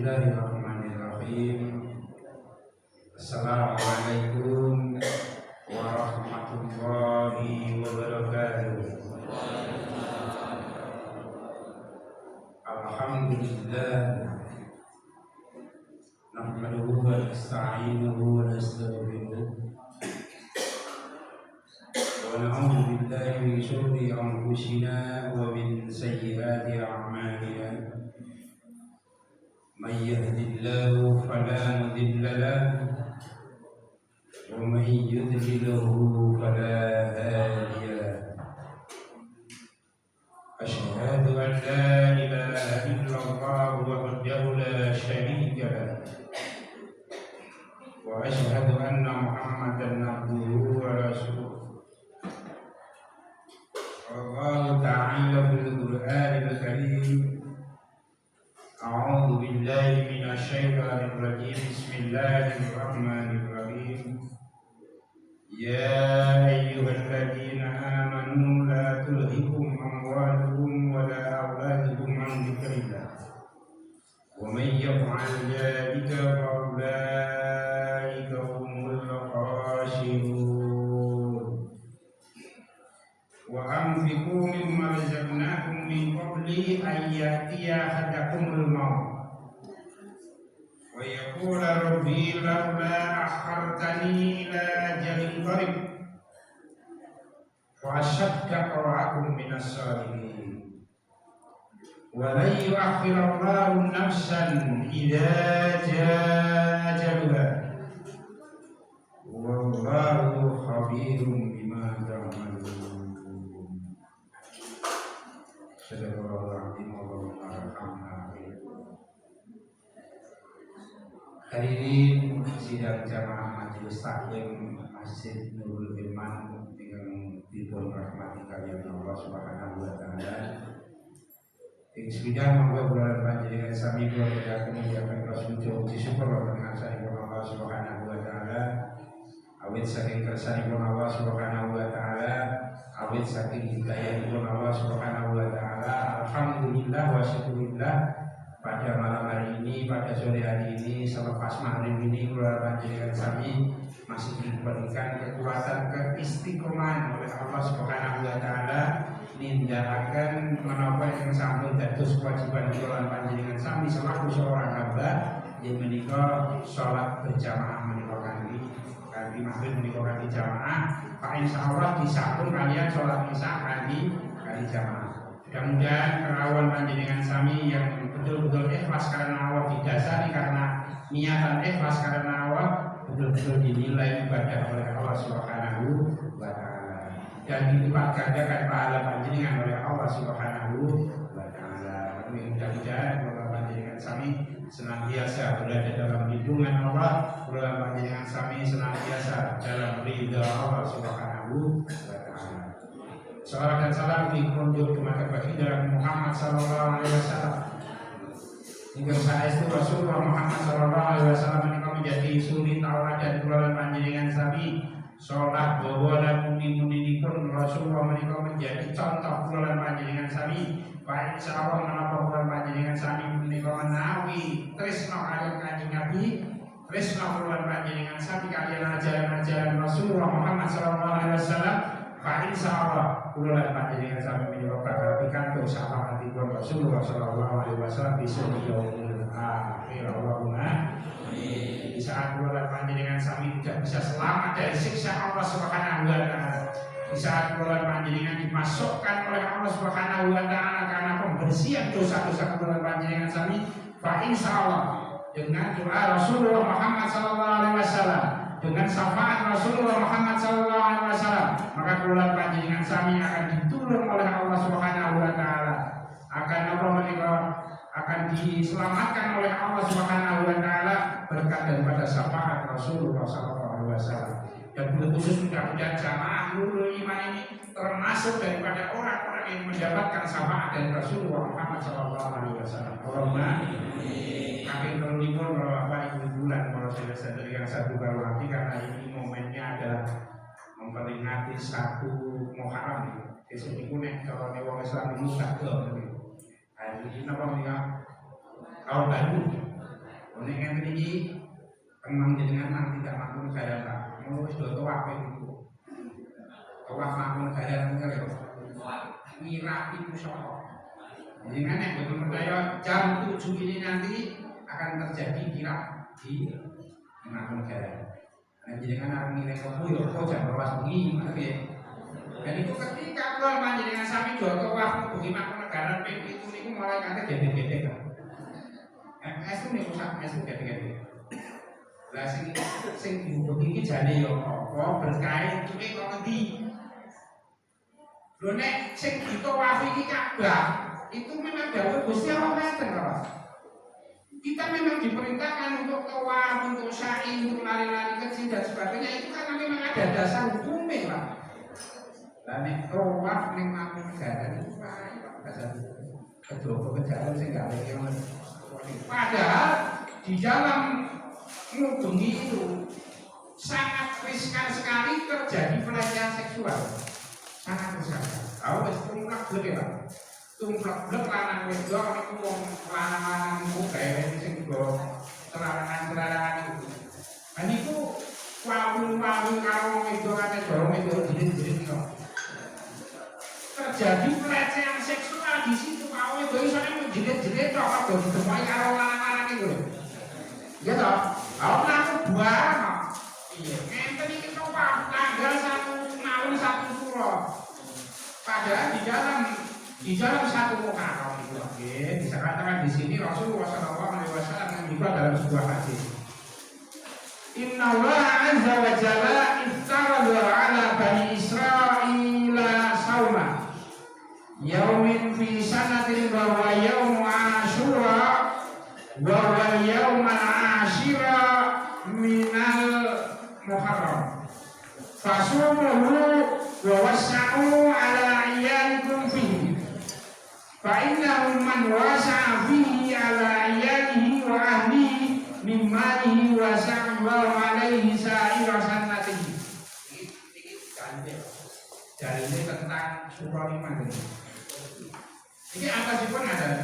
Bismillahirrahmanirrahim. Assalamualaikum warahmatullahi wabarakatuh. Alhamdulillah, nahmaduhu wa nasta'inuhu wa nastaghfiruh wa na'udzu billahi min shururi anfusina wa min sayyiati a'malina. Man yahdihillahu fala mudilla lahu wa man yudlilhu fala hadiya lahu. Asyhadu an la ilaha illallah wahdahu la syarika lahu wa asyhadu anna Muhammadan abduhu wa rasuluh. Allah ta'ala fil Qur'anil Karim. A'udzu billahi minasy syaithanir rajim. Bismillahirrahmanirrahim. Ya ayyuhalladzina amanu la tulhikum amwalukum wa la auladukum an dzikrillah. Wa may yaf'al dzalika fa ulaika humul khasirun. Wa anfiqu mimma razaqnakum min qabli an ya'tiya ahadakumul maut wa yaqula rabbi lawla akhartani ila ajalin qarib wa asaddaqa wa akum minas salihin. Wa la yu'akhirullahu nafsan idza jaa ajaluha wallahu khabirun bima ta'malun. Hari ini sidang jamaah majelis taklim Masjid Nurul Iman yang dipun rahmati kalian Allah Subhanahu wa taala. Ing sidang monggo bulan panjenengan sami kula akan mengucapkan rasa syukur dengan sanipun Allah Subhanahu wa taala. Awit saking kersanipun Allah Subhanahu wa taala, awit saking hidayahipun Allah Subhanahu wa taala. Alhamdulillah wa syukurillah, pada malam hari ini, pada sore hari ini, selepas maghrib ini, kula panjenengan sami masih diberikan kekuatan keistiqomahan oleh Allah Subhanahu wa taala nindakaken menapa yang sampun dados kewajiban kula panjenengan sami selaku seorang hamba yang menika salat berjamaah menika kanthi maghrib menika kanthi jamaah. Pak insyaallah disambung kalian salat isya kanthi jamaah. Mudah-mudahan kerawan panjenengan sami yang betul-betul ikhlas karena Allah, didasari karena niatan ikhlas karena Allah, betul-betul dinilai ibadah oleh Allah Subhanahu wa taala dan dilipat gandakan pahala panjenengan oleh Allah Subhanahu wa taala. Mudah-mudahan kerawan panjenengan sami senantiasa berada dalam lindungan Allah, kerawan panjenengan sami senantiasa dalam ridha Allah Subhanahu wa taala. Salawat dan salam dikunjung kepada baginda Muhammad sallallahu alaihi wasallam. Hingga saat itu Rasulullah Muhammad sallallahu alaihi wasallam menika menjadi suri tauladan kula panjenengan sami. Salat bawa muni-muninipun Rasulullah menika menjadi contoh kula panjenengan sami. Pak insyaallah menapa kula panjenengan sami menika menawi tresna kaliyan Kanjeng Nabi, tresna kula panjenengan sami kaliyan ajaran-ajaran Rasulullah Muhammad sallallahu alaihi wasallam. Pak insyaallah kula panjenengan sami menika pikantuk syafaatipun Rasulullah sallallahu alaihi wasallam besok yaumul akhir. Allahumma amin. Di saat kula panjenengan sami tidak bisa selamat dari siksa Allah Subhanahu wa taala, di saat kula panjenengan dimasukkan oleh Allah Subhanahu wa taala karena pembersihan dosa-dosa kula panjenengan sami, Pak insyaallah dengan doa Rasulullah Muhammad sallallahu alaihi wasallam, dengan syafaat Rasulullah Muhammad sallallahu alaihi wasallam, maka kula panjenengan sami akan ditulung oleh Allah Subhanahu wa taala, akan diselamatkan oleh Allah Subhanahu wa taala berkat daripada syafaat Rasulullah sallallahu alaihi wasallam. Dan khusus mudah-mudahan jamaah Nurul Iman ini termasuk daripada orang-orang yang mendapatkan syafaat dari Rasulullah Muhammad sallallahu alaihi wasallam. Allahumma amin. Akhir kelipun Bapak Ibu bulan kalau saya sadari yang satu baru nanti, karena ini momennya adalah memperingati satu Muharram. Besok itu nek kalau nek wong Islam itu satu. Hari ini napa nih? Tahun baru. Nek ngene iki kemang jenengan nang tidak mampu negara Pak. Ngono wis do tawaf itu. Tawaf mampu negara ngono lho. Nyirapi musyawarah. Jenengan nek boten percaya jam 7 ini nanti akan terjadi kirap di Mangkunegaran. Nah, jenengan akan nilai kopo yo kok jam 12 bengi ngono piye. Dan itu ketika kula panjenengan sami joto waktu bagi Mangkunegaran ping 7 niku mulai kate gede-gede kan. MS niku sak MS gede-gede. Lah sing dihubungi iki jane yo apa berkait iki kok ngendi. Lho nek sing ditawafi iki Ka'bah itu memang dawuh Gusti Allah ngeten kok. Kita memang diperintahkan untuk tawaf, untuk sa'i, untuk lari-lari kecil dan sebagainya itu karena memang ada dasar hukumnya Pak. Lah nek tawaf ning Mangkunegaran itu Pak dasar kejogo kejalan sing gak lagi ngono. Padahal di dalam ngubengi itu sangat riskan sekali terjadi pelecehan seksual. Sangat riskan. Tahu wis tumplak blek ya Pak. Tumplak-blek lanang wedok niku wong lanang-lanang niku gawe sing go celarangan-celarangan itu. Lah niku wawu-wawu karo wedokane dorong wedok jerit-jerit niku. Terjadi pelecehan seksual di situ karo wedok iso nek jerit-jerit tok kok ditemui karo lanang-lanang niku. Ya toh, aku aku buar. Iya, ngenten iki kok tanggal 1 Maret 1 Suro. Padahal di dalam satu Muharram itu nggih disebutkan di sini Rasulullah sallallahu alaihi wasallam mengimbau dalam sebuah hadis. Inna Allah azza wa jalla iftarada ala bani Israila sauma yaumin fi sanatin wa huwa yaum Asyura wa huwa yaum Asyira minal Muharram. Fasumuhu wa wasa'u ala iyalikum fihi. Fa'innahu man wasa'a fihi ala iyalihi wa ahlihi min malihi wa sa'allahu alaihi sa'ira sanatihi. Ini tentang surah 5 ini. Ini apa sih pun ada.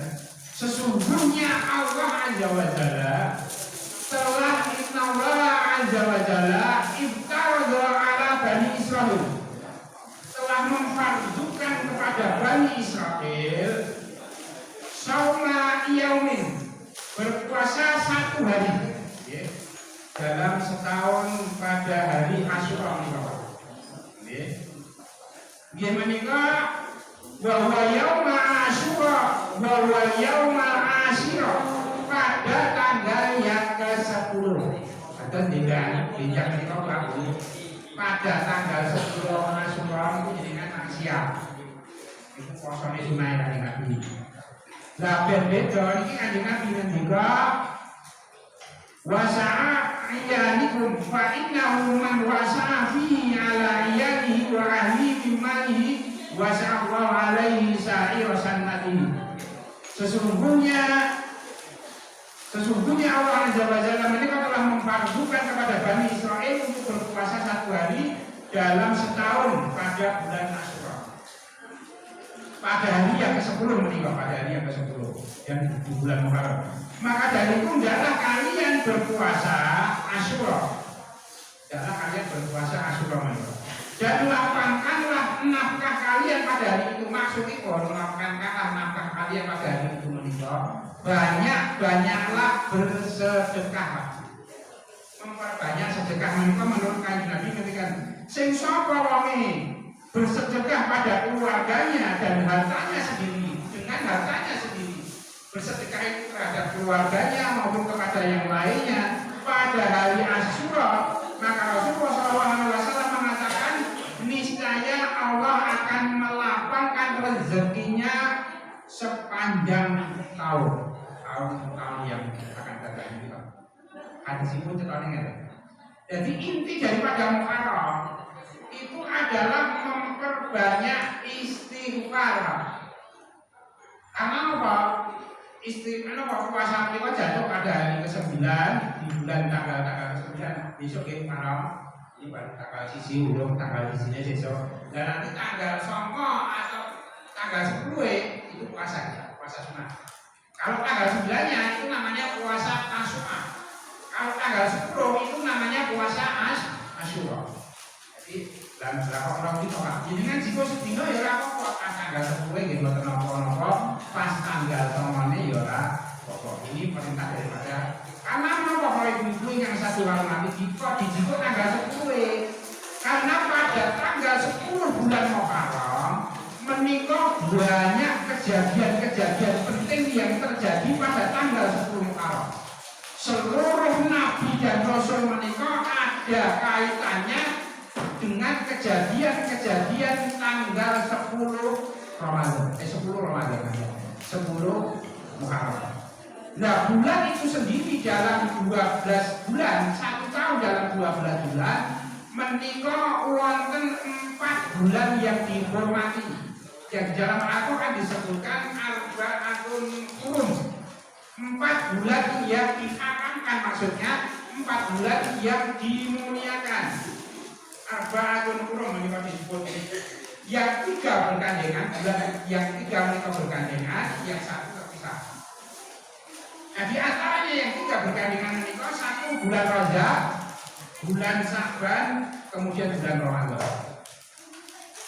Sesungguhnya Allah Azza wa Jalla telah inna Allah Azza wa Jalla iftarada ala Bani Israel, telah memfardukan kepada Bani Israel sauma yaumin, berpuasa 1 hari dalam setahun pada hari Asyura nggih menika wa huwa yaum Asyura wa huwa yaum Asyira pada tanggal yang ke-10. Atau tidak menika Prabu pada tanggal 10 Asyura itu jenengan nang siap. Itu posone sunah Kanjeng Nabi. Lah ben beda iki Kanjeng Nabi ngendika wasa'a iyalikum fa innahu man wasa'a fihi ala iyalihi wa ahlihi min malihi wasa'allahu alaihi sa'ira sanatihi. Sesungguhnya Allah Azza wa Jalla menika telah memfardukan kepada Bani Israel untuk berpuasa 1 hari dalam setahun pada bulan Asyura. Pada hari yang ke-10 menika, pada hari yang ke-10 yang di bulan Muharram. Maka dari itu hendaklah kalian berpuasa Asyura. Hendaklah kalian berpuasa Asyura menika. Dan lapangkanlah nafkah kalian pada hari itu. Maksudnya lapangkanlah nafkah kalian pada hari itu menika. Banyak-banyaklah bersedekah. Memperbanyak sedekah menika menurut Kanjeng Nabi ketika sing sapa wonge bersedekah pada keluarganya dan hartanya sendiri, dengan hartanya sendiri, bersedekah itu terhadap keluarganya maupun kepada yang lainnya pada hari Asyura, maka Rasulullah SAW mengatakan niscaya Allah akan melapangkan rezekinya sepanjang tahun yang akan datang ini. Hadis itu terkait. Jadi inti daripada Muharram itu adalah memperbanyak istighfar. Karena apa? Puasa menika jatuh pada hari ke-9 di bulan tanggal 9 besok ya Muharram. Ini pada tanggal sisi urung tanggal sisinya besok. Dan nanti tanggal 9 atau tanggal 10 itu puasa sunat. Kalau tanggal 9-nya itu namanya puasa Tasyrik. Dan berapa orang itu Pak? Jadi kan jika sedino ya ora kok pas tanggal 10 nggih mboten napa-napa, pas tanggal 9 ya ora pokok. Ini perintah daripada karena menapa kalau ibu-ibu yang satu orang mati jika dijiko tanggal 10. Karena pada tanggal 10 bulan Muharram menikah banyak kejadian-kejadian penting yang terjadi pada tanggal 10 Muharram. Seluruh nabi dan rasul menikah ada kaitannya dengan kejadian-kejadian tanggal 10 Ramadan. 10 Ramadan. 10 Muharram. Nah, bulan itu sendiri dalam 12 bulan, 1 tahun dalam 12 bulan menika wonten 4 bulan yang dihormati. Yang dalam Al-Qur'an disebutkan arba'atun hurum. 4 bulan yang diharamkan, maksudnya 4 bulan yang dimuliakan. Arba'atun hurum menika disebut yang 3 bergandengan, bulan yang 3 menika bergandengan, yang 1 terpisah. Nah, di antaranya yang 3 bergandengan menika 1 bulan Rajab, bulan Sya'ban, kemudian bulan Ramadan.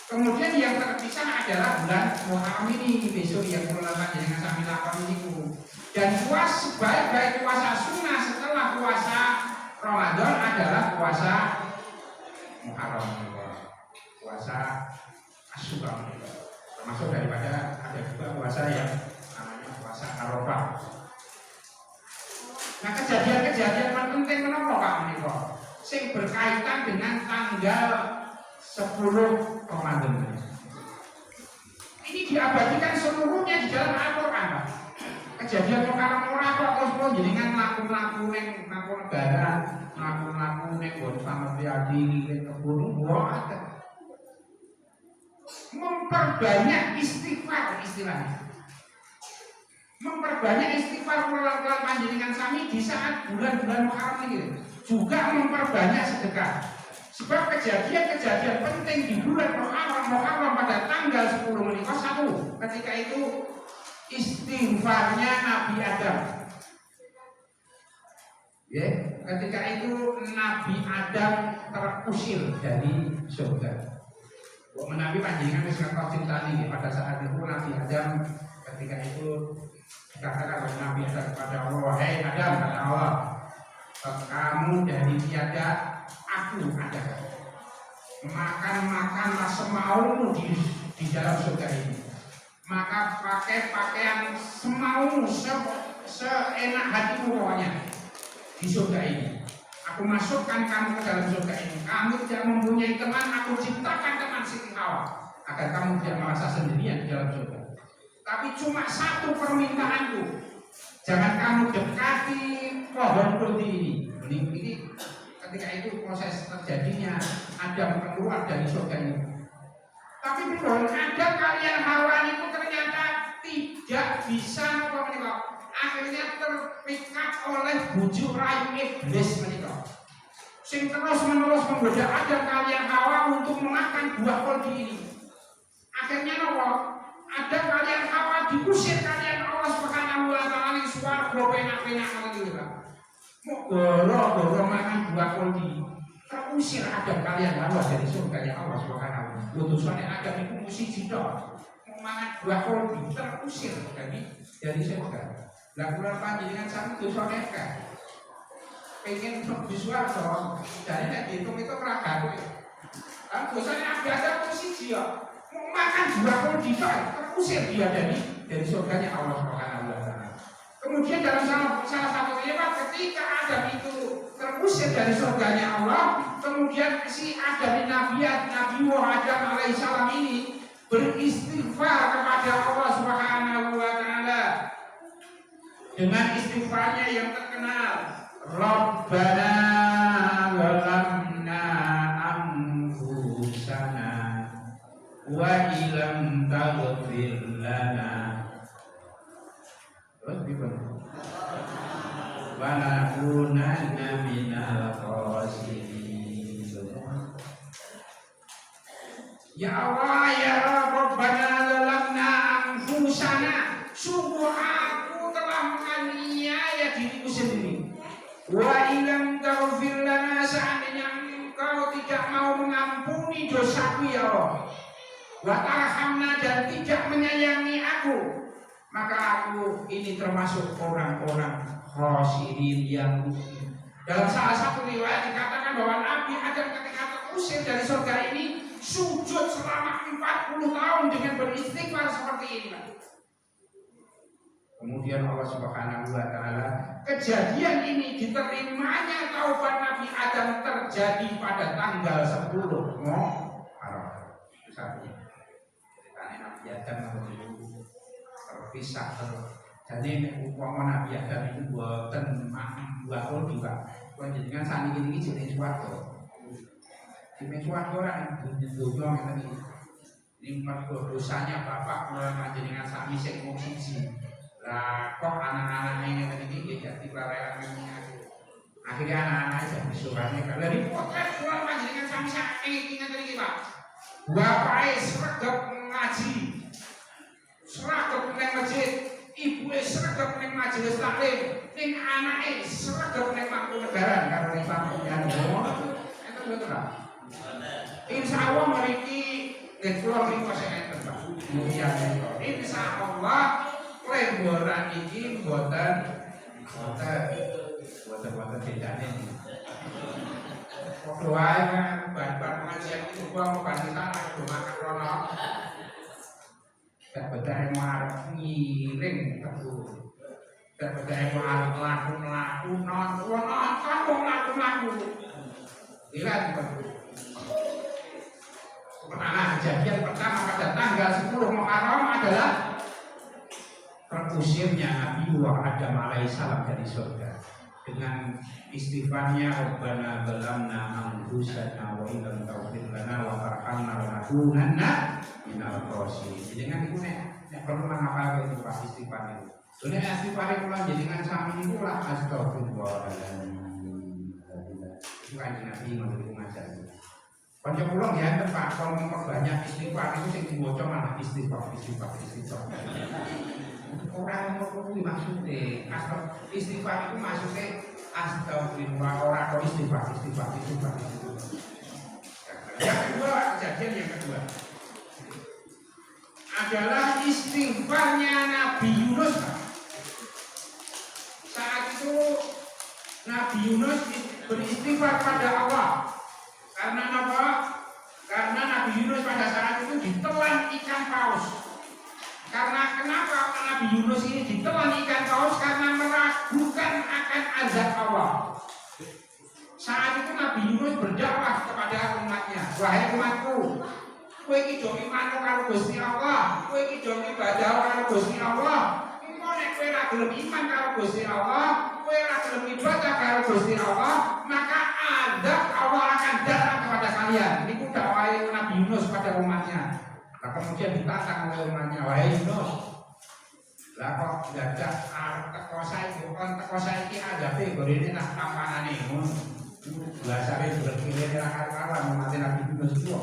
Kemudian yang terpisah adalah bulan Muharram ini besok yang mulai dengan sami lakon ini. Dan sebaik-baik puasa sunnah setelah puasa Ramadan adalah puasa Muharram, puasa Asyura. Termasuk daripada ada juga puasa yang namanya puasa Arafah. Nah, kejadian-kejadian penting menapa Pak menika sing berkaitan dengan tanggal 10 Ramadan. Ini diabadikan seluruhnya di dalam Al-Qur'an, Pak. Kejadian Muharram ora kok terus jenengan mlaku-mlaku ning negara, mlaku-mlaku ning nggon sampeyan diadili ning kebun ada. Memperbanyak istighfar istilahnya. Memperbanyak istighfar pelan-pelan panjenengan sami di saat bulan-bulan Muharram ini. Juga memperbanyak sedekah. Sebab kejadian-kejadian penting di bulan Muharram pada tanggal 10 menika 1. Ketika itu istighfarnya Nabi Adam. Ya, ketika itu Nabi Adam terusir dari surga. Menawi panjenengan wis ngertos critane pada saat itu Nabi Adam ketika itu dikatakan oleh Nabi Adam kepada Allah, "Wahai Adam," kata Allah, "kamu dari tiada, aku ada. Makan-makanlah semaumu di dalam surga ini. Maka pakai pakaian semaumu, seenak hatimu pokoknya di surga ini. Aku masukkan kamu ke dalam surga ini. Kamu tidak mempunyai teman, aku ciptakan teman Siti Hawa agar kamu tidak merasa sendirian di dalam surga. Tapi cuma 1 permintaanku, jangan kamu dekati pohon kulti ini." Ini ketika itu proses terjadinya Adam keluar dari surga ini. Tapi belum ada kalian Hawa itu ternyata tidak bisa menikah. Akhirnya terpikat oleh bujuk rayu iblis menikah. Sing terus menerus menggoda Adam kalian Hawa untuk memakan buah kulti ini. Akhirnya nopo? Ada kalian Hawa diusir kalian Allah Subhanahu wa taala ning swarga penak-penak ngoten iki, Pak. Goro-goro makan buah kulti. Terusir Adam kalian Hawa dari surganya Allah Subhanahu wa taala. Utusane Adam itu mesti cidok. Makan buah kulti terusir dari surga. Lah kula panjenengan sami dosa neka. Pengen di swarga, jane nek diitung itu ora gawe. Kan dosane Adam mesti cidok. Makan buah kulti terusir dia dari surganya Allah Subhanahu wa taala. Kemudian dalam salah satu riwayat ketika Adam itu terusir dari surganya Allah, kemudian si Adam Nabi Adam alaihissalam ini beristighfar kepada Allah Subhanahu wa taala dengan istighfarnya yang terkenal, Rabbana zalamna anfusana wa illam taghfir lana wa nakunanna minal khasirin. Ya Allah, ya Rabbana zalamna anfusana, sungguh aku telah menganiaya diriku sendiri. Wa illam taghfir lana, seandainya engkau tidak mau mengampuni dosa wa tarhamna dan tidak menyayangi aku, maka aku ini termasuk orang-orang khosirin yang rugi. Dalam salah satu riwayat dikatakan bahwa Nabi Adam ketika terusir dari surga ini sujud selama 40 tahun dengan beristighfar seperti ini. Kemudian Allah Subhanahu wa taala, kejadian ini diterimanya taubat Nabi Adam terjadi pada tanggal 10 Muharram. Itu satunya. Ceritanya Nabi Adam itu terpisah jadi umpama Nabi Adam itu buatan buahul juga. Panjenengan saniki iki jenenge suwarga. Jenenge suwarga ora dunya ngene iki. Ini mergo dosanya bapak kula panjenengan sami sing mung siji. Lah kok anak-anaknya ngene iki ya dadi larean ngene. Akhirnya anak-anaknya jadi surane kalau dipotret kula panjenengan sami sak iki ngene iki Pak. Bapake sregep ngaji. Sregep nang masjid. Ibu sregep ning majelis taklim, ning anake sregep ning Mangkunegaran karo ning Pampuyan. Enten mboten Pak? Insyaallah mriki nggih kula mriki sing enten Pak. Insyaallah lembaran iki mboten bedane. Padha wae kan bar pengajian itu kok panita do makan rono. Bedah marah ngiring tebu, bedah marah laku nonton laku, lihat tebu. Kejadian pertama pada tanggal 10 Muharram adalah terusirnya Nabi Adam alaihissalam dari surga dengan istighfarnya Rabbana zalamna anfusana wa illam taghfir lana wa tarhamna lanakunanna minal khosirin. Jenengan iku nek perlu ngapal itu Pak istighfar itu. Dene istighfar kula jenengan sami niku lah astagfirullahaladzim. Itu kan Nabi menurut ngajar. Kanca kula nggih enten Pak, kalau memperbanyak istighfar itu sing diwaca malah istighfar. Orang kuwi maksude istighfar itu maksudnya astagfirullah, ora kok istighfar. Yang kedua, kejadian yang kedua adalah istighfarnya Nabi Yunus. Saat itu Nabi Yunus beristighfar pada Allah. Karena apa? Karena Nabi Yunus pada saat itu ditelan ikan paus. Karena kenapa Nabi Yunus ini ditelan ikan paus? Karena meragukan akan azab Allah. Saat itu Nabi Yunus berdakwah kepada umatnya, wahai umatku, kowe iki do iman karo Gusti Allah, kowe iki do ibadah karo Gusti Allah. Engko nek kowe ora gelem iman karo Gusti Allah, kowe ora gelem ibadah karo Gusti Allah, maka azab Allah akan datang kepada kalian. Niku dakwahe Nabi Yunus pada umatnya. Nah, kemudian ditantang oleh umatnya, wahai Yunus, lah kok dadak teko saiki azabe gorene nak tampanane ngono. Bahasane berkilir akar-akaran umat Nabi Yunus itu.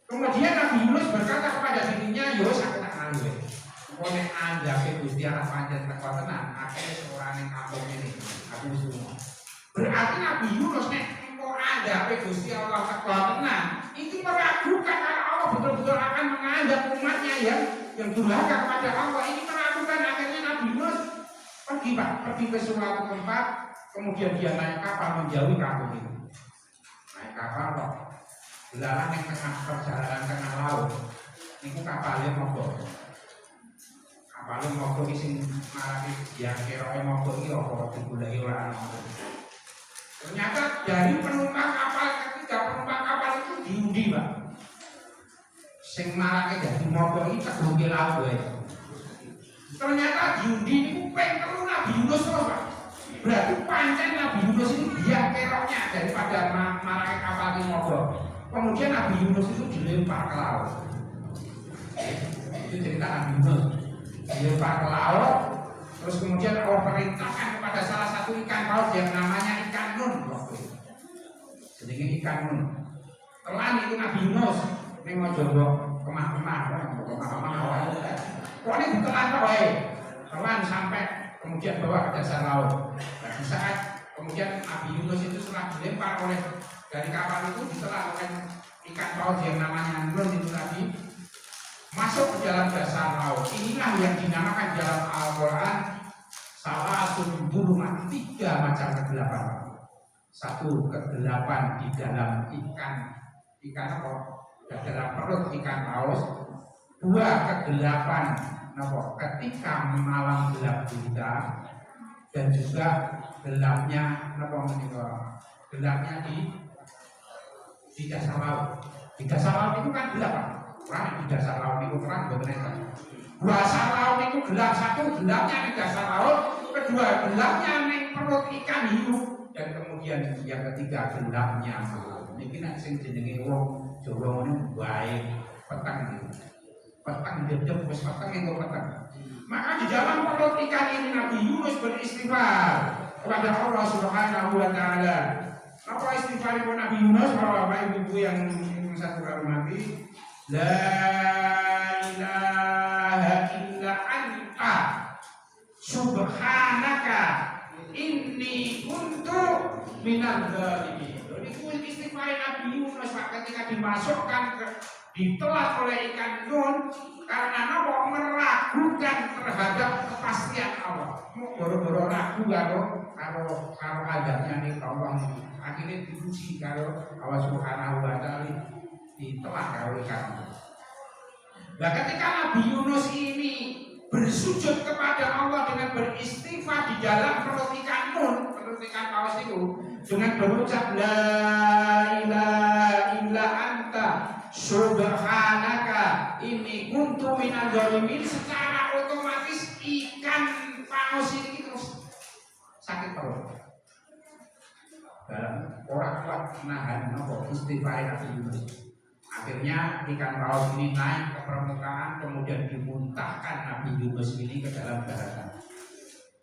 Kemudian Nabi Yunus berkata kepada dirinya, yo sak kenal kowe. Kok nek anjape Gusti Allah pancen teko tenan, akhire seorang ning kampung ini, aku semua. Berarti Nabi Yunus nek engko anjape Gusti Allah teko tenan, itu meragukan kalau Allah betul-betul akan mengadab umatnya yang durhaka kepada Allah. Ini meragukan, akhirnya Nabi Yunus pergi ke suatu tempat, kemudian dia naik kapal menjauhi kampung itu. Naik kapal kok belalang yang tengah perjalanan tengah laut. Niku kapalnya mogok. Kapalnya mogok sing marani yang keroke mogok iki apa digoleki ora ana. Ternyata dari penumpang kapal ketiga penumpang kapal itu diundi, Pak. Sing marake dadi mogok iki tegungke laut wae. Ternyata diundi niku ping 3 Nabi Yunus terus, Pak. Berarti pancen Nabi Yunus ini dia keroknya daripada marake kapal iki mogok. Kemudian Nabi Yunus itu dilempar ke laut. Itu cerita Nabi Yunus dilempar ke laut. Terus kemudian Allah perintahkan kepada salah satu ikan paus yang namanya ikan nun. Jadi ikan nun. Telan itu Nabi Yunus. Ini mau coba kemah-kemah. Kok ini ditelan kok telan sampai kemudian bawa ke dasar laut. Nah, di saat kemudian Nabi Yunus itu setelah dilempar oleh dari kapal itu ditelan oleh ikan paus yang namanya Nun itu tadi masuk ke dalam dasar laut. Inilah yang dinamakan dalam Al-Quran salah satu burungan 3 macam kegelapan. 1 kegelapan di dalam ikan apa? Di dalam perut ikan paus. 2 kegelapan apa? Ketika malam gelap gulita, dan juga gelapnya apa meninggal? Gelapnya di dasar laut. Di dasar laut itu kan gelap, Pak. Orang di dasar laut itu terang benar. Dasar laut itu gelap, 1 gelapnya di dasar laut, 2 gelapnya di perut ikan hiu, dan kemudian yang ketiga gelapnya malam. Ini kan sing jenenge wong Jawa ini baik petang gitu. Petang dedep wis petang itu petang. Maka di dalam perut ikan ini Nabi Yunus beristighfar kepada Allah Subhanahu wa taala. Apa istighfar Nabi Yunus? Bapak Ibu yang satu kali mati, la ilaha illa anta subhanaka inni kuntu minal zalimin. Itu istighfar Nabi Yunus ketika dimasukkan ditelan oleh ikan Nun karena apa? Meragukan terhadap kepastian Allah. Boro-boro ragu kalau adanya nih Allah ini. Akhirnya diuji kalau Allah Subhanahu wa taala ditelan kalau ikan. Nah, ketika Nabi Yunus ini bersujud kepada Allah dengan beristighfar di dalam perut ikan Nun, perut ikan paus itu, dengan berucap la ilaha illa anta subhanaka inni kuntu minadz zalimin, secara otomatis ikan paus ini terus sakit perut. Dalam orang kuat menahan istighfar Nabi Yunus. Akhirnya ikan paus ini naik ke permukaan, kemudian dimuntahkan Nabi Yunus ini ke dalam daratan.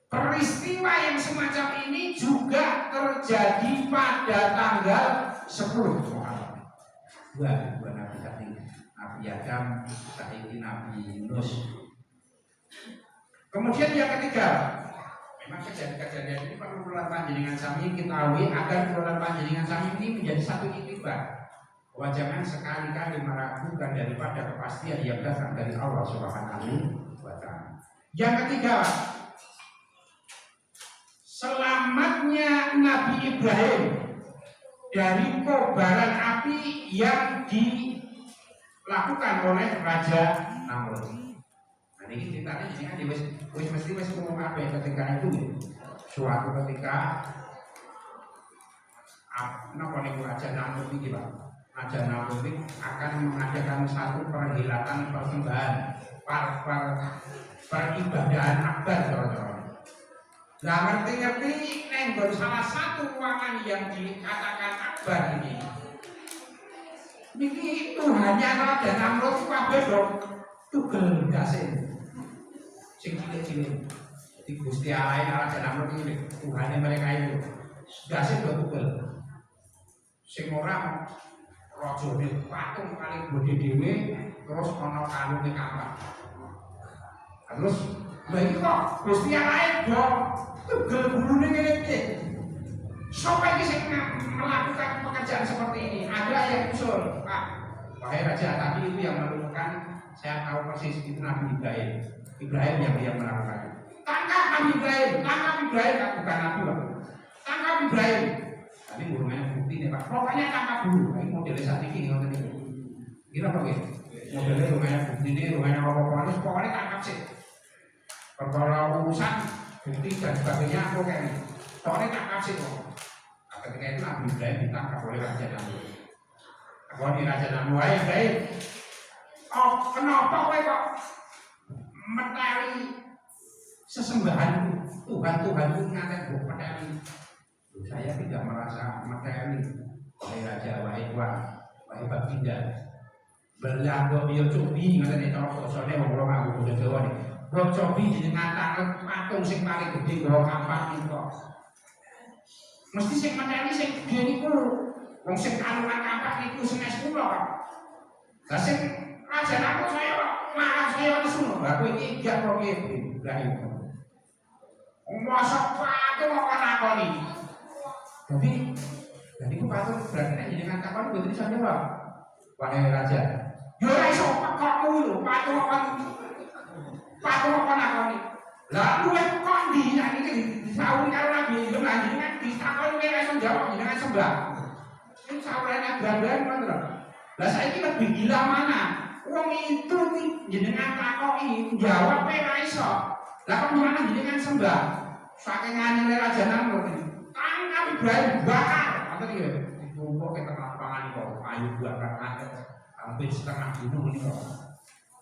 Peristiwa yang semacam ini juga terjadi pada tanggal 10 Muharram. Dua Nabi tadi, Nabi Adam, saiki Nabi Yunus. Kemudian yang ketiga, memang kejadian-kejadian ini perlu kula panjenengan sami ketahui agar kula panjenengan sami ini menjadi satu itibar. Bahwa jangan sekali-kali meragukan daripada kepastian yang datang dari Allah Subhanahu wa taala. Yang ketiga, selamatnya Nabi Ibrahim dari kobaran api yang dilakukan oleh Raja Namrud. Nah, ini ceritanya jadi kan wis ngomong apa ketika itu suatu ketika napa niku Raja Namrud iki, Pak. Raja Namrud akan mengadakan satu perhelatan persembahan peribadahan akbar teman-teman. Nah, ngerti-ngerti nenggon salah satu ruangan yang dikatakan akbar ini Tuhannya Raja Namrud kabeh dong tugel gasin sing cilik-cilik. Di Gusti Allah Raja Namrud ini Tuhannya mereka itu gasin do tugel. Sing ora rajane patung paling gede dhewe terus ana kalunge kampak. Terus lha iki kok Gusti Allah do tugel gulune ngene iki. Siapa yang sing melakukan pekerjaan seperti ini? Ada yang usul, Pak. Wahai Raja, tadi itu yang melakukan, saya tahu persis itu Nabi Ibrahim. Ibrahim yang melakukan. Tangkap Nabi Ibrahim, bukan Nabi, Pak. Tangkap Ibrahim. Tadi burungnya bukti nih, Pak. Pokoknya tangkap dulu. Ini modelnya saat ini, kira apa gitu? Modelnya rumahnya bukti ini, rumahnya apa-apa, pokoknya tangkap sih. Kalau urusan bukti dan sebagainya, aku kayak ini. Pokoknya tangkap sih, kok. Ketika itu Nabi Ibrahim ditangkap oleh Raja Namrud. Kalau di Raja Namrud, Ibrahim, oh kenapa kowe kok meteli sesembahan Tuhan itu ngaten kok meteli? Saya tidak merasa meteli, wahai Raja, wahai Baginda. Berlaku dia cobi ngaten cara bosone wong aku basa Jawa nih. Wong cobi jenengan tangkep patung sing paling gede nggawa kampak niku. Mesti sing materi sing gede niku wong sing kalungan kampak niku senes kula kok. Lah sing Raja Namrud saya kesuno. Lah kowe iki gak kok Ibrahim. Mosok patung kok nakoni. Jadi ku patung berarti nek jenengan takon mboten iso jawab. wahai raja. Yo ora iso kokmu lho, patuh nakoni. Lah luwe kok ndi nek iki disauri karo Nabi yo lanjenengan ditakoni ora iso jawab jenengan sembah. Ini saurane gandeng ngono lho. Lah saiki lebih gila mana? Wong itu jenengan takoki jawab ora iso. Lah kok mana jenengan sembah? Saking angel raja nang lho. Nabi Ibrahim bakar. Ngoten iki. Ditumpuk ke tengah lapangan kok kayu bakar hampir setengah gunung ini kok.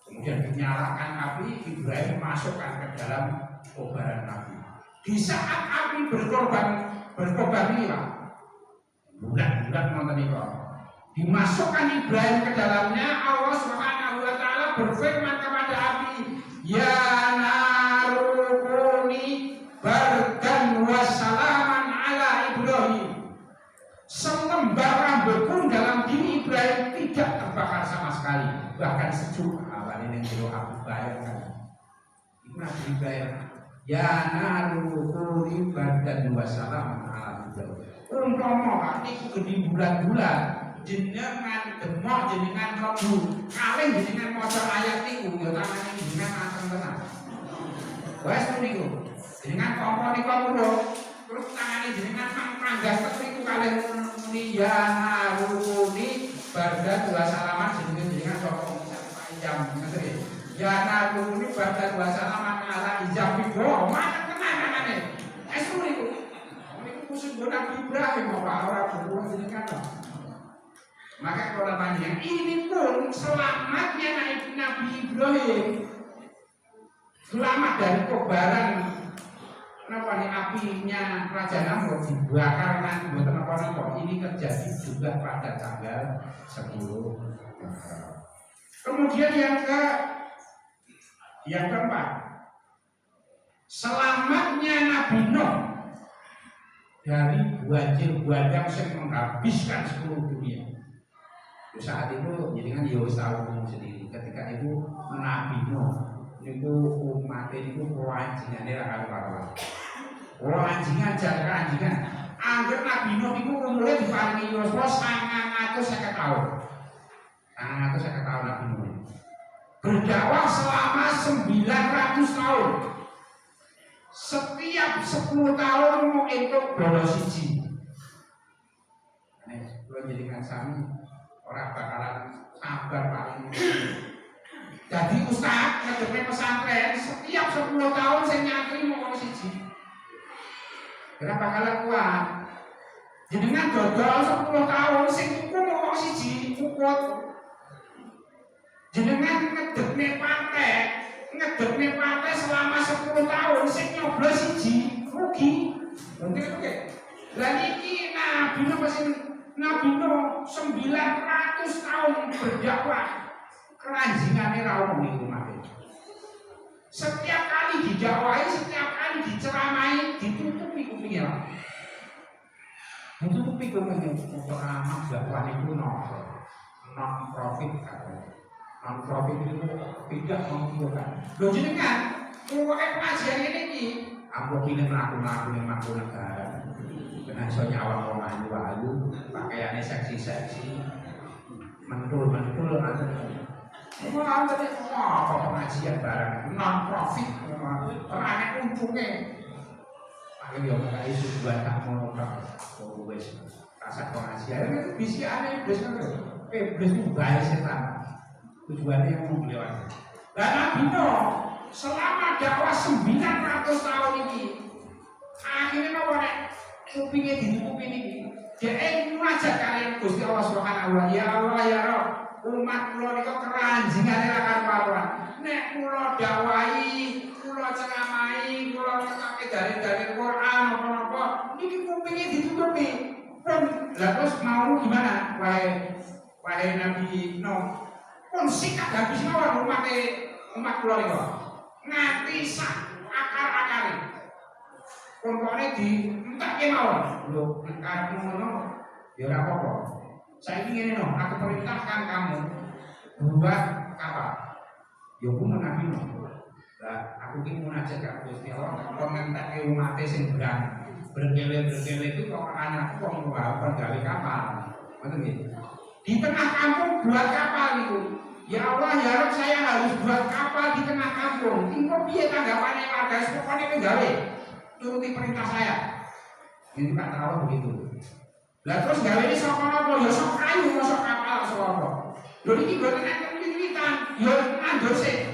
Kemudian dinyalakan api, Ibrahim masukkan ke dalam kobaran api. Di saat api berkorban ini Pak, bulan-bulan nonton ini kok. Dimasukkan Ibrahim ke dalamnya, Allah Subhanahu wa Ta'ala berfirman kepada api, ya narukuni bardan wassalaman ala Ibrahim. Selembar rambut pun dalam diri Ibrahim tidak terbakar sama sekali, bahkan sejuk. Ini yang aku bayarkan. Itu Nabi Ibrahim. Ya narukuni bardan wassalaman ala Ibrahim. Umpama niku gede bulan-bulan jenengan demok jenengan klebu kalih jenengan maca ayat niku ya tangane jenengan anteng tenan. Wes niku. Jenengan tampa niku muruk terus tangane jenengan manggas niku kalih muni ya narukuni bardan wassalaman jenengan sapa jam ngene. Ya narukuni bardan wassalaman ala ijab iku mana tenan. Esuk niku. Musuh Nabi Ibrahim ora berbuat jenengan. Maka kalau panjang ini pun selamatnya Nabi Ibrahim, selamat dari kobaran apinya Raja Namrud dibakar nanti buat apa ini terjadi juga pada tanggal 10 Kemudian yang keempat, selamatnya Nabi Nuh dari banjir bandang yang menghabiskan seluruh dunia. Saat itu jadi kan ya tahu sendiri ketika itu Nabi Nuh itu umat itu kewanjingannya lah kalau kewanjingan jaga anjingan angger Nabi Nuh itu umurnya diparingi Yosua 950 tahun. 950 tahun Nabi Nuh berdakwah selama 900 tahun. Setiap 10 tahun mau entuk bola siji. Kalau jadikan sami orang bakalan sabar paling. Jadi ustaz ngedepne pesantren setiap 10 tahun saya nyantri mau siji. Kenapa bakalan kuat? Jenengan dodol 10 tahun sing tuku mau siji ukut. Jenengan ngedepne pantai selama 10 tahun sing nyoblos siji rugi. Mungkin oke. Lah niki Nabi Nuh 900 tahun berdakwah keranjingane ra ono niku mate. Setiap kali didakwahi, setiap kali diceramai, ditutupi kupingnya. Ditutupi kupingnya untuk amat dakwah itu non profit non profit itu tidak menguntungkan. Lho jenengan pokoke pengajian ini ambo kene mlaku-mlaku negara. Kena iso nyawang wong ayu-ayu, pakaiane seksi-seksi. Mentul ngoten. Wah, apa pengajian barang non profit ora ana untunge. Paling yo kaya isu tak ngono kok wis rasa pengajian bisikane iblis ngono. Iblis ku bae setan. Tujuannya yang mau beliau. Dan Nabi Nuh selama dakwah 900 tahun ini akhirnya mau kupingnya ditutupi ini. Dia ngajak kalian Gusti Allah Subhanahu wa Ta'ala. Ya Allah ya Rabb, umat kula niku keranjingane ra karuan. Nek kula dakwahi, kula ceramahi, kula ngetake dari Quran apa-apa, niki kupingnya ditutupi. Lah terus mau gimana? Wahai Nabi Nuh, pun sikat habis mawon umat kula niku. Nganti sak akar-akare. Pokoke dientekke mawon. Lho, karepmu ngono ya ora apa-apa. Saiki ngene no, aku perintahkan kamu buat kapal. Ya kuwi Nabi Nuh. Lah aku ki munajat karo Gusti Allah, kok ngentekke umate sing berkele-kele itu kok anak wong gawe kapal. Ngoten nggih. di tengah kampung buat kapal itu. Ya Allah, ya Rabb, saya harus buat kapal di tengah kampung. Engko piye tanggapannya warga? Pokoknya penggawe turuti perintah saya. Itu kata Allah begitu. Lah terus gawe ini sok apa? Ya sok kayu, sok kapal, sok apa? Lho iki mboten enten wit-witan, ya andor sik.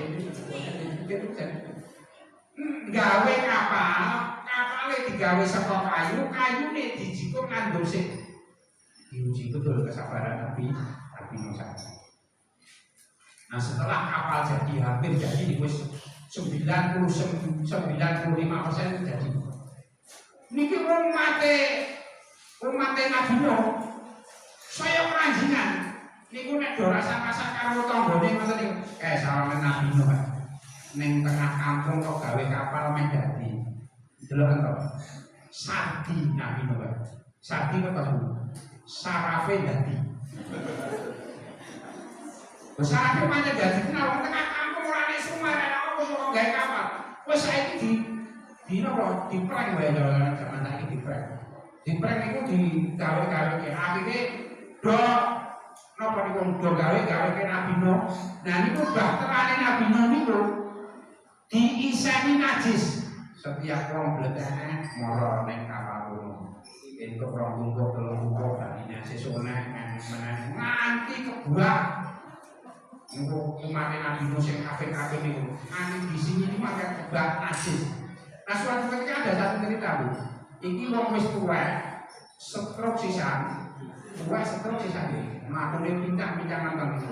Gawe kapale digawe saka kayu, kayune dijikuk andor sik. Diuji betul kesabaran Nabi Musa. Nah setelah kapal jadi hampir jadi wis 95% jadi. Niki umate Nabi Nuh saya keranjingan. Niku nek do rasa-rasa karo tanggane ngoten niku. Sawane Nabi Nuh. Ning tengah kampung kok gawe kapal meh dadi. Delok to. Sardi Nabi Nuh. Sardi apa to? Sarafe dadi. Sarafe mana dadi kenal tengah kampung ora nek Sumar ana apa kok gawe kapal. Wis saiki di napa diprank wae jalan zaman saiki diprank. Diprank niku digawe-gawe akhire do napa niku do gawe ke Nabi Nuh. Nah niku bahterane Nabi Nuh niku diiseni najis. Setiap wong bledene mara ning kapal kuno. Entuk rong bungkuk telung bungkuk daline sesuk meneh nganti kebuak. Niku umat Nabi Nuh sing kafir-kafir niku nganti di sini iki makan kebak najis. Nah suatu ketika ada satu cerita Bu. Iki wong wis tuwek stroke sisan. Makune pincang-pincang nonton itu.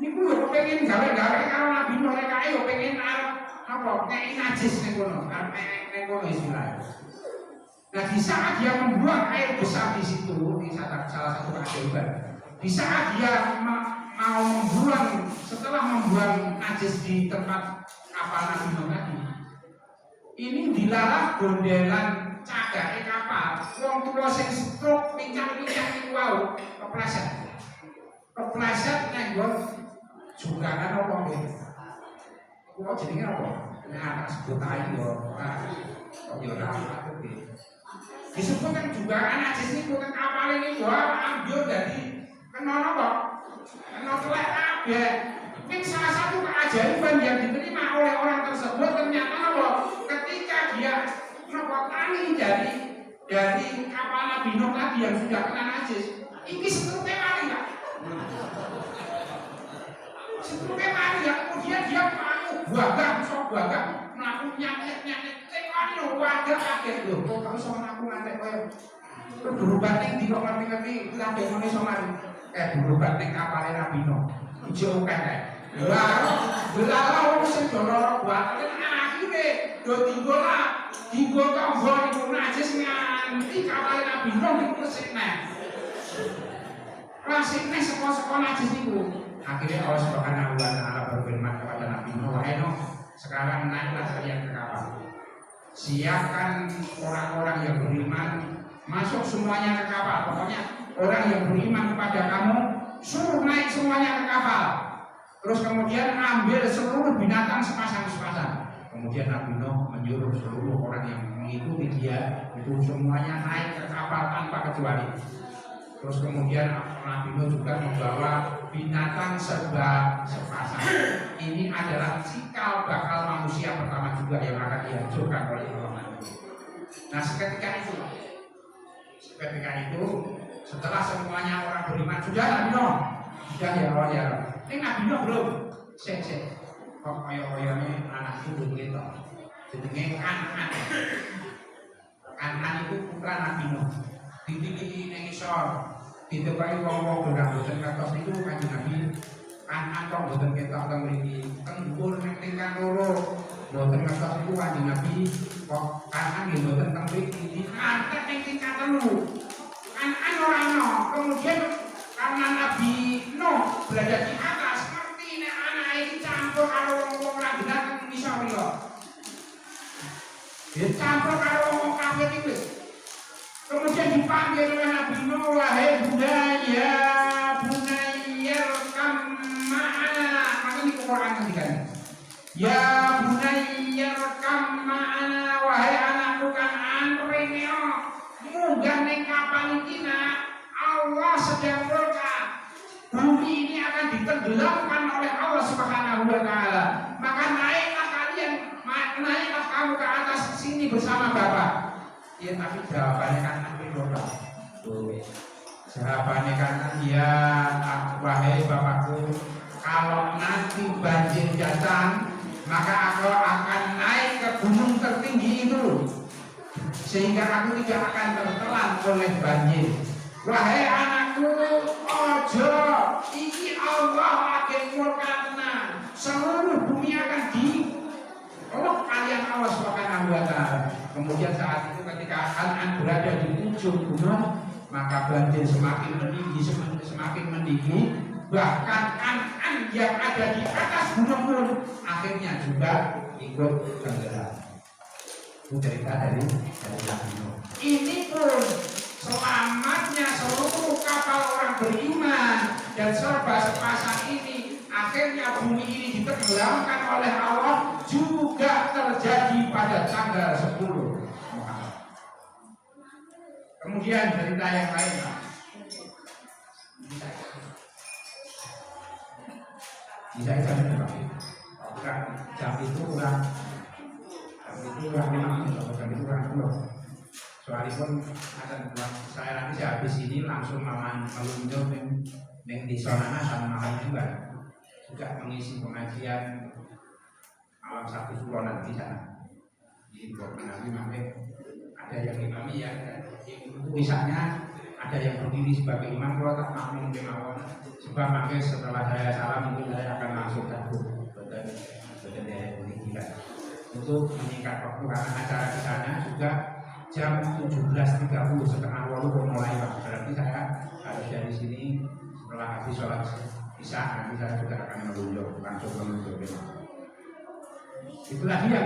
Niku yo pengen gawe-gawe karo Nabi Nuh nek kae yo pengen arep apa ngeki najis ning kono, arep ning kono istilah. Nah di saat dia membuang air besar di situ, di salah satu keajaiban. Di saat dia mau membuang, setelah membuang najis di tempat kapal Nabi Nuh tadi, ini dilarang gondelan cagake kapal. Wong tuwa sing stroke pincang-pincang niku wau kepleset nek nggon jugangan apa nggih. Kuwi jenenge apa? Nek anak sebut ae yo ora patut iki. Disebutkan juga najis niku teng kapal ini gua ambil dari kena apa? Kena telek kabeh. Ini salah satu keajaiban yang diterima oleh orang tersebut. Ternyata apa? Ketika dia tani dari kapal Nabi Nuh tadi yang sudah kena najis, ini seterusnya mari ya. Seterusnya mari ya. Kemudian dia buagah melakukan nyanyet. Tengok warga kaget loh. Kok kamu sama aku ngantek koyo. Berobat ning di kok ngerti-ngerti kabeh ngene sama berobat ning kapal Nabi Nuh. Ijo kae. Lah wong sing dono buatan akhire do digo tangga niku najis nganti kapal Nabi Nuh niku resik neh. Resik neh saka najis niku. Akhirnya Allah Subhanahu wa taala berfirman kepada Nabi Nuh, "Wahai Nuh, sekarang naiklah kalian ke kapal. Siapkan orang-orang yang beriman masuk semuanya ke kapal. Pokoknya orang yang beriman kepada kamu suruh naik semuanya ke kapal. Terus kemudian ambil seluruh binatang sepasang-sepasang." Kemudian Nabi Nuh menyuruh seluruh orang yang mengikuti dia itu semuanya naik ke kapal tanpa kecuali. Terus kemudian Nabi Nuh juga membawa binatang serba sepasang. Ini adalah cikal bakal manusia pertama juga yang akan dihancurkan oleh Allah. Nah seketika itu setelah semuanya orang beriman sudah Nabi Nuh, sudah ya Allah ya. Ini Nabi Nuh belum. Kok koyo-koyone anak itu begitu. Jenenge Kanan itu putra Nabi Nuh. Titik-titik ning isor. Ditepai wong-wong gedang boten ngertos niku Kanjeng Nabi Kanan kok boten ketok teng mriki. Teng dhuwur ning tingkang loro. Boten ngertos niku Kanjeng Nabi kok Kanan nggih boten teng mriki. Diangkat ning tingkang telu. Kanan ora ono. Kemudian karena Nabi Nuh berada di atas, ngerti nek anake iki campur karo wong-wong ra bener teng isor yo. Dia campur karo wong kafir iki. Kemudian dipanggil oleh Nabi Nuh, "Wahai bunaya rekam ma'ana." Maka ini Quran ketiganya. Ya bunaya rekam ma'ana, wahai anakku Kan'an rene munggah ning kapal iki nak. Allah sedang murka. ditenggelamkan oleh Allah Subhanahu wa taala. Maka naiklah kamu ke atas sini bersama Bapak. Ya tapi jawabannya kan nanti Bapak. Jawabannya kan ya wahai Bapakku, kalau nanti banjir datang, maka aku akan naik ke gunung tertinggi itu, sehingga aku tidak akan tertelan oleh banjir. Wahai anakku, ojo, ini Allah akan murkana, seluruh bumi akan diolok kalian Allah Subhanahu wa taala. Kemudian saat itu ketika Kan'an berada di ujung gunung, maka banjir semakin meninggi, bahkan Kan'an yang ada di atas gunung pun akhirnya juga ikut tenggelam. Itu cerita dari Nabi Nuh. Ini pun selamatnya seluruh kapal orang beriman dan serba sepasang ini, akhirnya bumi ini ditenggelamkan oleh Allah, juga terjadi pada tanggal 10 Muharram. Kemudian cerita yang lain, bisa jam itu kurang 5. Soalipun saya nanti habis ini langsung meluncur di Sonana sama malam juga mengisi pengajian malam Sabtu Sulo nanti sana. Di nanti mampir ada yang imami ya, misalnya ada yang berdiri sebagai imam, kalau tak makmum kemauan. Sebab mampir setelah saya salam mungkin saya akan langsung gabung untuk meningkat waktu, karena acara di sana juga jam 17.30 setengah 8 mulai Pak. Berarti saya harus dari sini setelah habis sholat isya, nanti saya juga akan langsung menuju. Itulah dia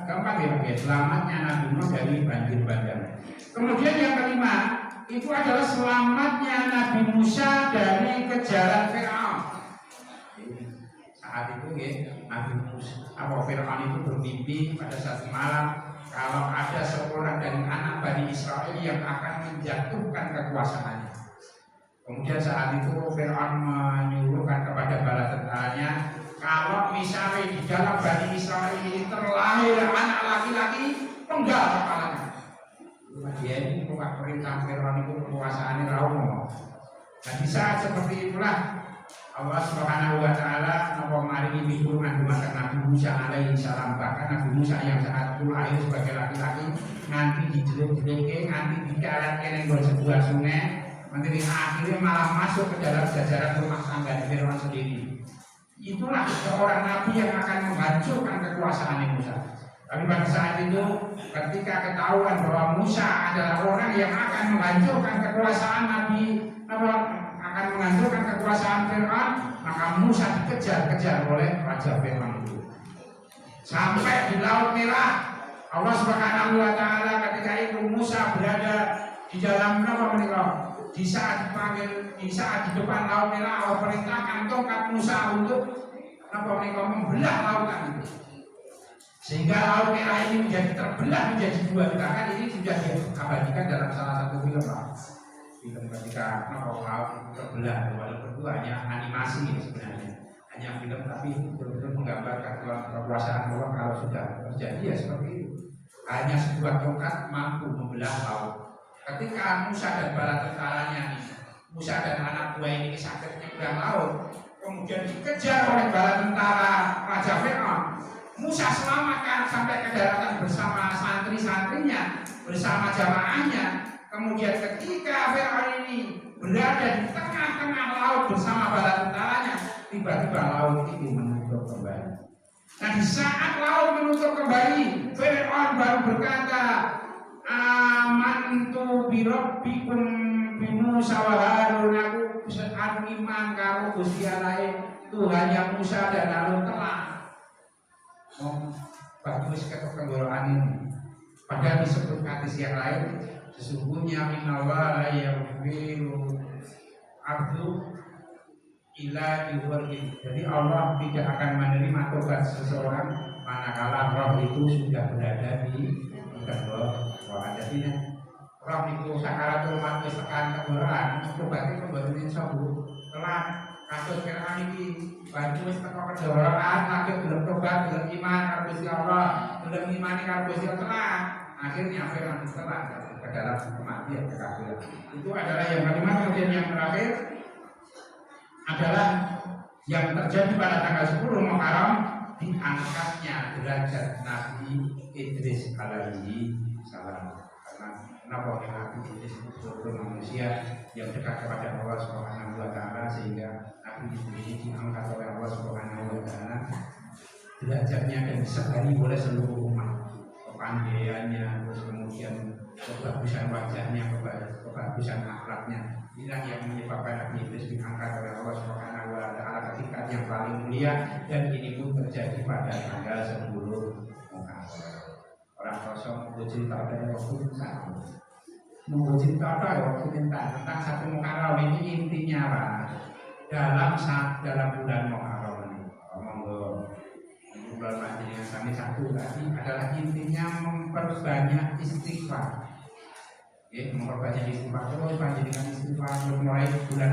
keempat ya Pak, selamatnya Nabi Nuh dari banjir bandang. Kemudian yang kelima itu adalah selamatnya Nabi Musa dari kejaran Fir'aun. Saat itu ya, Nabi Musa Fir'aun itu bermimpi pada satu malam kalau ada seorang dari anak Bani Israel yang akan menjatuhkan kekuasaannya. Kemudian saat itu Fir'aun menyuruhkan kepada bala tentaranya, kalau misalnya di dalam Bani Israel ini terlahir anak laki-laki, penggal kepalanya. Dia ini bukan perintah Fir'aun itu kekuasaannya Rauno. Dan di saat seperti itulah Allah Subhanahu wa taala mari miturunkan dumateng Nabi Musa alaihi salam. Bahkan Nabi Musa yang saat itu lahir sebagai laki-laki nanti dijelek-jeleke, nanti dikaret-keren oleh sebuah sungai, nanti akhirnya malah masuk ke dalam jajaran rumah tangga Fir'aun sendiri. Itulah seorang nabi yang akan menghancurkan kekuasaan Musa. Tapi pada saat itu ketika ketahuan bahwa Musa adalah orang yang akan menghancurkan kekuasaan akan menghancurkan kekuasaan Fir'aun, maka Musa dikejar-kejar oleh Raja Fir'aun itu. Sampai di Laut Merah, Allah Subhanahu wa taala ketika itu Musa berada di dalam di saat di depan Laut Merah, Allah perintahkan tongkat Musa untuk membelah lautan itu. Sehingga Laut Merah ini menjadi terbelah menjadi dua. Bahkan ini sudah diabadikan dalam salah satu film film ketika laut itu terbelah, walaupun itu hanya animasi ya sebenarnya, hanya film, tapi betul-betul menggambarkan kekuasaan Allah kalau sudah terjadi ya seperti itu. Hanya sebuah tongkat mampu membelah laut. Ketika Musa dan bala tentaranya Musa dan anak buah ini sakit nyebrang laut, kemudian dikejar oleh bala tentara Raja Fir'aun. Musa selamatkan sampai ke daratan bersama santri-santrinya, bersama jamaahnya. Kemudian ketika Fir'aun ini berada di tengah-tengah laut bersama bala tentaranya, tiba-tiba laut itu menutup kembali. Nah di saat laut menutup kembali, Fir'aun baru berkata, amantu birabbikum bi Musa wa Harun, aku iman karo Gusti Allah Tuhannya Musa dan Harun telah bagus ketenggorokan ini. Padahal disebut hadis yang lain, sesungguhnya minallah yaghfiru abdu ila yuwargin. Jadi Allah tidak akan menerima tobat seseorang manakala roh itu sudah berada di tenggorokan. Jadi roh itu sakaratul maut tekan tenggorokan, tobatnya kembali insya Allah telah kasus kira iki bantu wis teko kedorokan lagi gelem tobat gelem iman karo Gusti Allah gelem imani karo Gusti Allah akhirnya akhirnya setelah ke dalam kematian kekafiran itu adalah yang kelima. Kemudian yang terakhir adalah yang terjadi pada tanggal 10 Muharram, diangkatnya derajat Nabi Idris alaihi salam. Karena Nabi Idris itu sebagai manusia yang dekat kepada Allah Subhanahu wa taala, sehingga Nabi Idris diangkat oleh Allah Subhanahu wa taala derajatnya dan disegani oleh seluruh umat. Kepandaiannya, terus kemudian kebagusan wajahnya, kebagusan akhlaknya, inilah yang menyebabkan Nabi Idris diangkat oleh Allah Subhanahu wa taala ketika yang paling mulia, dan ini pun terjadi pada tanggal 10 Muharram. Orang kosong menguji tata waktu sama, menguji tata waktu tentang satu Muharram ini intinya apa? Dalam bulan Muharram ini, bulan yang kami satu tadi adalah intinya memperbanyak istighfar. Memperbanyak istighfar terus, panjenengan istighfar terus mulai bulan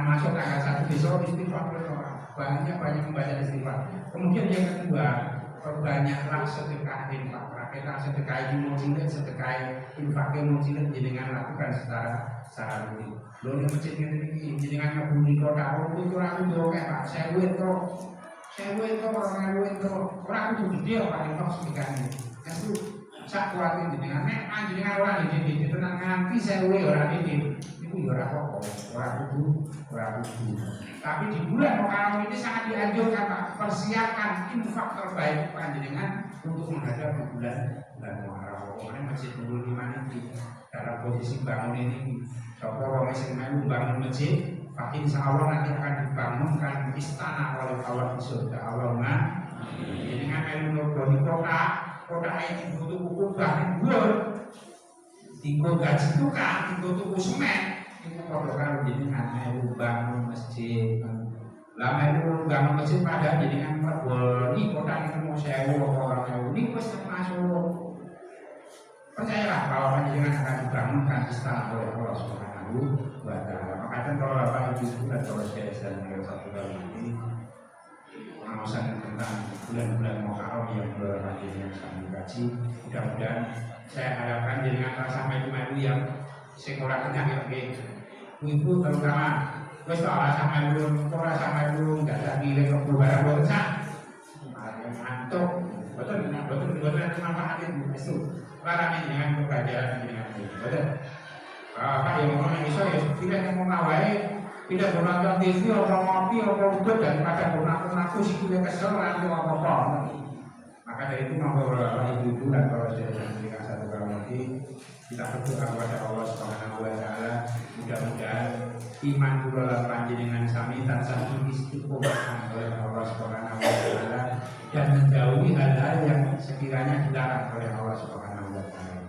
masuk tanggal 1 besok istighfar terus, banyak membaca istighfar. Kemudian yang kedua, perbanyaklah sedekah infak. Kita sedekah ilmu cilik, sedekah infak ilmu cilik jenengan lakukan secara rutin. Lho nek masjid ngene iki jenengan ngabudi kota itu ora kudu kayak Pak Sewu itu orang itu orang itu gede paling kok sedekahnya. Itu sak kuatin jenengan nek panjenengan ora iki tenang nganti 1000 ora iki. Iku ya ora apa-apa, ora kudu. Tapi di bulan Muharram ini sangat dianjurkan Pak, persiapkan infak terbaik panjenengan untuk menghadapi bulan Muharram. Pokoknya masjid Nurul Iman ini dalam posisi bangun ini, sapa wong sing melu bangun masjid, insya Allah nanti akan dibangunkan istana oleh Allah di surga. Allahumma dengan melu nurul kota ini butuh buku bahkan dhuwur. Tinggal gaji tukang, tinggal tuku semen. Itu kalau kalau jenengan melu bangun masjid, lah melu bangun masjid pada jenengan merbol ini kota ini mau 1000 orang 1000 ini wis masuk. Percayalah bahwa jenengan akan dibangunkan istana oleh Allah Subhanahu wa taala. Makanya kalau Bapak Ibu dan kalau saya sedang satu kali ini pengawasan tentang bulan-bulan Muharram yang berhadir yang kami kaji, mudah-mudahan saya harapkan jenengan rasa melu-melu yang sekolah kenyang ya, ibu terutama wis rasa melu enggak ada pilih ke barang bosan ngantuk betul manfaatin itu larang dengan pembelajaran dengan betul. Pak yang ngomong iso ya tidak yang mengawai tidak nonton TV atau ngopi atau udah daripada aku sih kuliah kesel nanti apa-apa. Maka dari itu monggo ibu-ibu dan para saudara yang satu kali lagi kita berdoa kepada Allah Subhanahu wa taala, mudah-mudahan iman kula lan panjenengan sami tansah istiqomah oleh Allah Subhanahu wa taala dan menjauhi hal-hal yang sekiranya dilarang oleh Allah Subhanahu wa taala.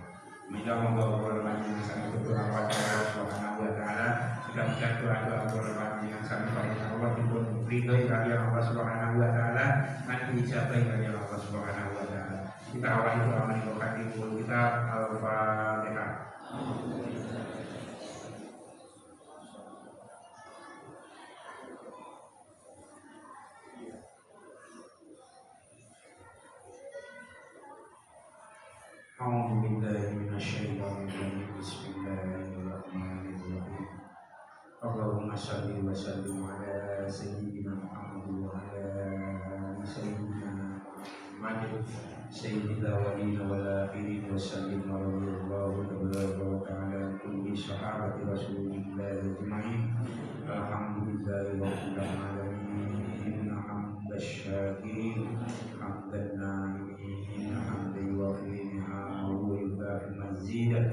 Minta monggo kula panjenengan sami berdoa kepada Allah Subhanahu wa taala, mudah-mudahan doa-doa kula panjenengan sami kepada Allah dipun ridhoi kalian Allah Subhanahu wa taala, nanti dijabahi kalian Allah Subhanahu wa taala. Kita awali doa menikah ibu kita Al-Fatihah. A'udzu billahi minasyaitonir rajim. Bismillahirrahmanirrahim. Allahumma shalli wa sallim ala sayyidina Muhammad wa ala sayyidina Muhammad sayyidil awwalin wal akhirin wa sallim alaihi wa ta'ala kulli sahabati rasulillah ajma'in. Alhamdulillahi rabbil alamin. Hamdash syakirin hamdan na'imin hamdan yuwafi ni'amahu wa yukafi mazidah.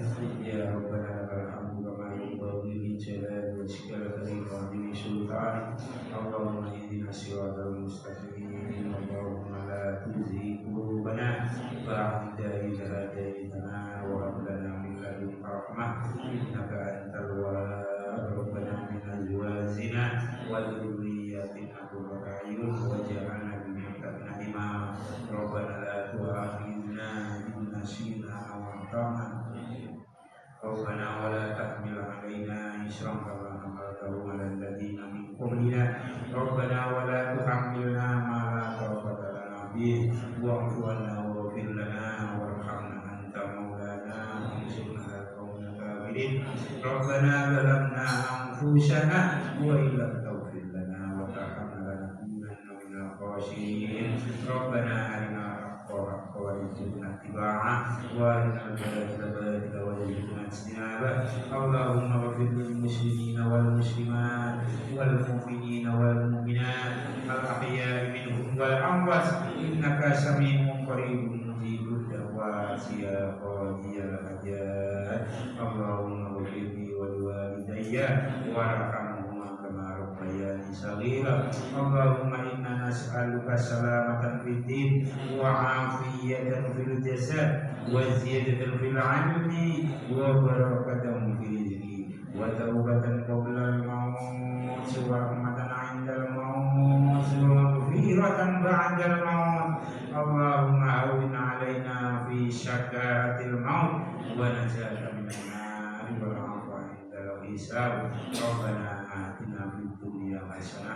Ya Rabbana lakal hamdu kama yanbaghi li jalali wajhika karim wa 'azimi sultanik. Allahumma ihdina siratal mustaqim. Allahumma la tuzigh qulubana ba'da idh hadaytana wa hab lana min ladunka rahmah innaka antal wahhab. Rabbana min azwajina wa dhurriyyatina qurrata a'yun waj'alna lil muttaqina imama. Rabbana la tu'akhidhna in nasina aw akhtana. Rabbana wa la tahmil 'alaina isran kama hamaltahu 'alal ladzina min qablina. الدين واعف عنا واغفر لنا وارحمنا أنت مولانا وانصرنا على القوم الكافرين ربنا ظلمنا أنفسنا وإن لم تغفر لنا وترحمنا لنكونن من الخاسرين ربنا أرنا الحق حقا وارزقنا اتباعه وأرنا الباطل باطلا وارزقنا اجتنابه اللهم اغفر للمسلمين والمسلمات والمؤمنين والمؤمنات الأحياء منهم والأموات إنك سميع قريب مجيب الدعوات يا قاضي الحاجات اللهم اغفر لي ولوالدي وارحمهما كما ربياني صغيرا اللهم إنا نسألك سلامة في الدين وعافية في الجسد وزيادة في العلم وبركة في الرزق وتوبة قبل الموت ورحمة عند الموت ومغفرة بعد الموت اللهم هون علينا في شكاة الموت ونجاة من النار والعفو عند الحساب ربنا آتنا في الدنيا حسنة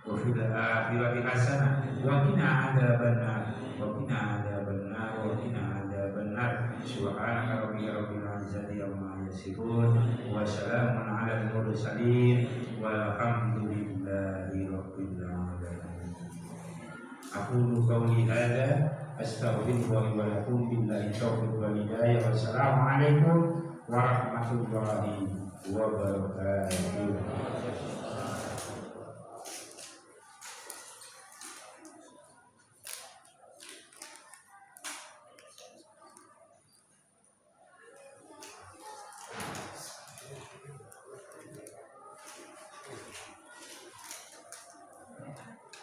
وفي الآخرة حسنة وقنا عذاب النار وقنا عذاب النار وقنا عذاب النار سبحانك ربك رب العزة عما يصفون وسلام على المرسلين والحمد لله رب العالمين أقول قولي هذا أستغفر الله ولكم بالله التوفيق والهداية والسلام عليكم ورحمة الله وبركاته.